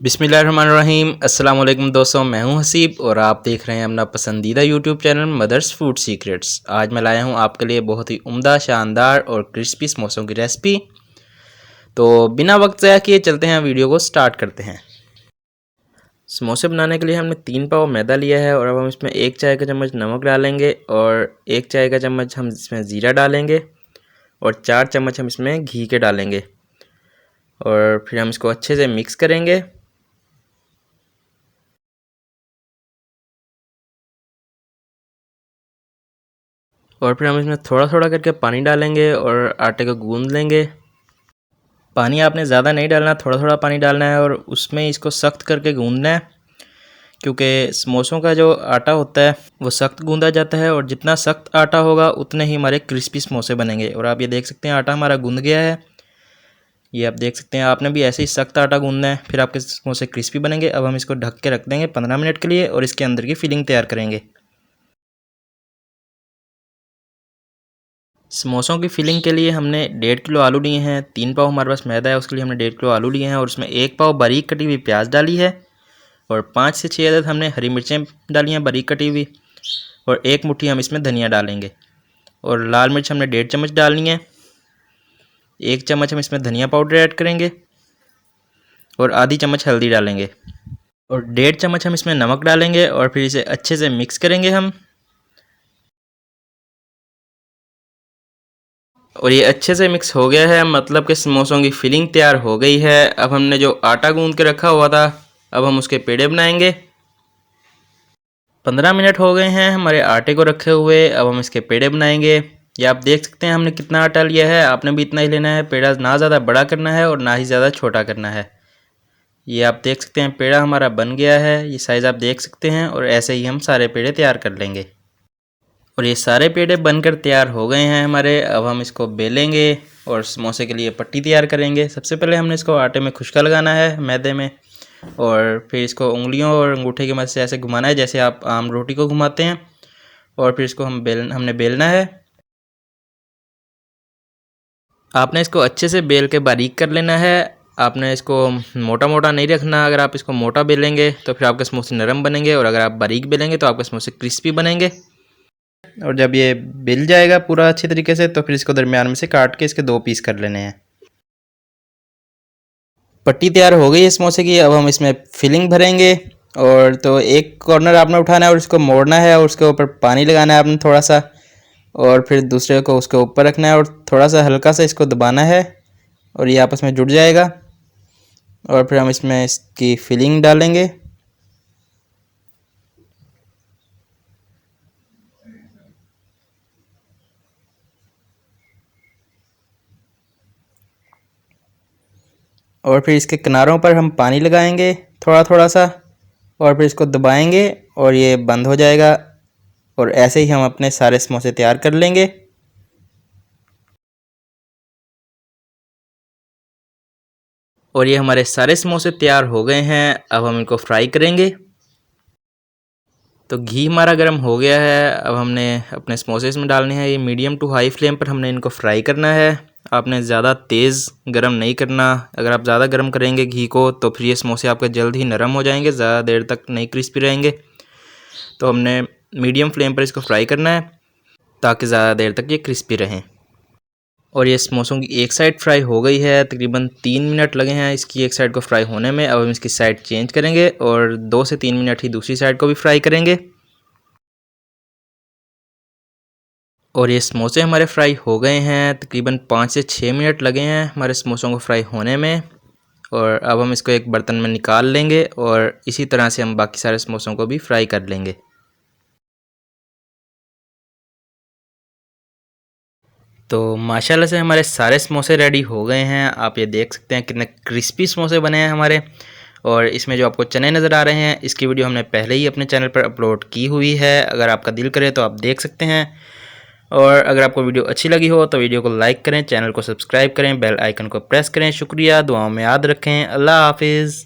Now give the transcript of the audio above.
बिस्मिल्लाहिर्रहमानिर्रहीम। अस्सलाम वालेकुम दोस्तों, मैं हूं हसीब और आप देख रहे हैं अपना पसंदीदा YouTube channel Mother's Food Secrets. आज मैं लाया हूं आपके लिए बहुत ही उम्दा, शानदार और क्रिस्पी समोसों की रेसिपी। तो बिना वक्त ज़ाया किए चलते हैं, वीडियो को स्टार्ट करते हैं। समोसे बनाने के लिए हमने 3 पाव मैदा लिया है और अब हम इसमें 1 चाय का चम्मच नमक डालेंगे और 1 चाय का चम्मच हम इसमें ज़ीरा डालेंगे और 4 चम्मच हम इसमें घी के डालेंगे और फिर हम इसको अच्छे से मिक्स करेंगे। और फिर हम इसमें थोड़ा थोड़ा करके पानी डालेंगे और आटे को गूंद लेंगे। पानी आपने ज़्यादा नहीं डालना, थोड़ा थोड़ा पानी डालना है और उसमें इसको सख्त करके गूंदना है, क्योंकि समोसों का जो आटा होता है वो सख्त गूंदा जाता है और जितना सख्त आटा होगा उतने ही हमारे क्रिस्पी समोसे बनेंगे। और आप ये देख सकते हैं आटा हमारा गूंद गया है, ये आप देख सकते हैं। आपने भी ऐसे ही सख्त आटा गूंदना है, फिर आपके समोसे क्रिस्पी बनेंगे। अब हम इसको ढक के रख देंगे 15 मिनट के लिए और इसके अंदर की फिलिंग तैयार करेंगे। समोसों की फिलिंग के लिए हमने 1.5 किलो आलू लिए हैं। 3 पाव हमारे पास मैदा है, उसके लिए हमने 1.5 किलो आलू लिए हैं और उसमें 1 पाव बारीक कटी हुई प्याज डाली है और 5 से 6 अदद हमने हरी मिर्चें डाली हैं बारीक कटी हुई और 1 मुट्ठी हम इसमें धनिया डालेंगे और लाल मिर्च हमने 1.5 चम्मच डालनी है। 1 चम्मच हम इसमें धनिया पाउडर ऐड करेंगे और आधी चम्मच हल्दी डालेंगे और 1.5 चम्मच हम इसमें नमक डालेंगे और फिर इसे अच्छे से मिक्स करेंगे हम। और ये अच्छे से मिक्स हो गया है, मतलब कि समोसों की फिलिंग तैयार हो गई है। अब हमने जो आटा गूंद के रखा हुआ था, अब हम उसके पेड़े बनाएंगे। 15 मिनट हो गए हैं हमारे आटे को रखे हुए, अब हम इसके पेड़े बनाएंगे। ये आप देख सकते हैं हमने कितना आटा लिया है, आपने भी इतना ही लेना है। पेड़ा ना ज़्यादा बड़ा करना है और ना ही ज़्यादा छोटा करना है। ये आप देख सकते हैं पेड़ा हमारा बन गया है, ये साइज़ आप देख सकते हैं। और ऐसे ही हम सारे पेड़े तैयार कर लेंगे और ये सारे पेड़े बनकर तैयार हो गए हैं हमारे। अब हम इसको बेलेंगे और समोसे के लिए पट्टी तैयार करेंगे। सबसे पहले हमने इसको आटे में खुशका लगाना है, मैदे में, और फिर इसको उंगलियों और अंगूठे की मदद से ऐसे घुमाना है जैसे आप आम रोटी को घुमाते हैं। और फिर इसको हमने बेलना है। आपने इसको अच्छे से बेल के बारीक कर लेना है। आपने इसको मोटा मोटा नहीं रखना, अगर आप इसको मोटा बेलेंगे तो फिर आपके समोसे नरम बनेंगे और अगर आप बारीक बेलेंगे तो आपके समोसे क्रिस्पी बनेंगे। और जब ये बिल जाएगा पूरा अच्छी तरीके से तो फिर इसको दरमियान में से काट के इसके 2 पीस कर लेने हैं। पट्टी तैयार हो गई है समोसे की, अब हम इसमें फिलिंग भरेंगे। और तो एक कॉर्नर आपने उठाना है और इसको मोड़ना है और उसके ऊपर पानी लगाना है आपने थोड़ा सा, और फिर दूसरे को उसके ऊपर रखना है और थोड़ा सा हल्का सा इसको दबाना है और ये आपस में जुड़ जाएगा। और फिर हम इसमें इसकी फिलिंग डालेंगे। और फिर इसके किनारों पर हम पानी लगाएंगे थोड़ा थोड़ा सा और फिर इसको दबाएंगे और ये बंद हो जाएगा। और ऐसे ही हम अपने सारे समोसे तैयार कर लेंगे। और ये हमारे सारे समोसे तैयार हो गए हैं, अब हम इनको फ्राई करेंगे। तो घी हमारा गर्म हो गया है, अब हमने अपने समोसे इसमें डालने हैं। ये मीडियम टू हाई फ्लेम पर हमने इनको फ्राई करना है। आपने ज़्यादा तेज़ गरम नहीं करना, अगर आप ज़्यादा गरम करेंगे घी को तो फिर ये समोसे आपके जल्द ही नरम हो जाएंगे, ज़्यादा देर तक नहीं क्रिस्पी रहेंगे। तो हमने मीडियम फ्लेम पर इसको फ्राई करना है ताकि ज़्यादा देर तक ये क्रिस्पी रहें। और ये समोसों की एक साइड फ्राई हो गई है, तकरीबन 3 मिनट लगे हैं इसकी एक साइड को फ्राई होने में। अब हम इसकी साइड चेंज करेंगे और 2 से 3 मिनट ही दूसरी साइड को भी फ्राई करेंगे। और ये समोसे हमारे फ्राई हो गए हैं, तकरीबन 5 से 6 मिनट लगे हैं हमारे समोसों को फ्राई होने में। और अब हम इसको एक बर्तन में निकाल लेंगे और इसी तरह से हम बाकी सारे समोसों को भी फ्राई कर लेंगे। तो माशाल्लाह से हमारे सारे समोसे रेडी हो गए हैं। आप ये देख सकते हैं कितने क्रिस्पी समोसे बने हैं हमारे। और इसमें जो आपको चने नज़र आ रहे हैं, इसकी वीडियो हमने पहले ही अपने चैनल पर अपलोड की हुई है, अगर आपका दिल करे तो आप देख सकते हैं। और अगर आपको वीडियो अच्छी लगी हो तो वीडियो को लाइक करें, चैनल को सब्सक्राइब करें, बेल आइकन को प्रेस करें। शुक्रिया, दुआओं में याद रखें। अल्लाह हाफिज़।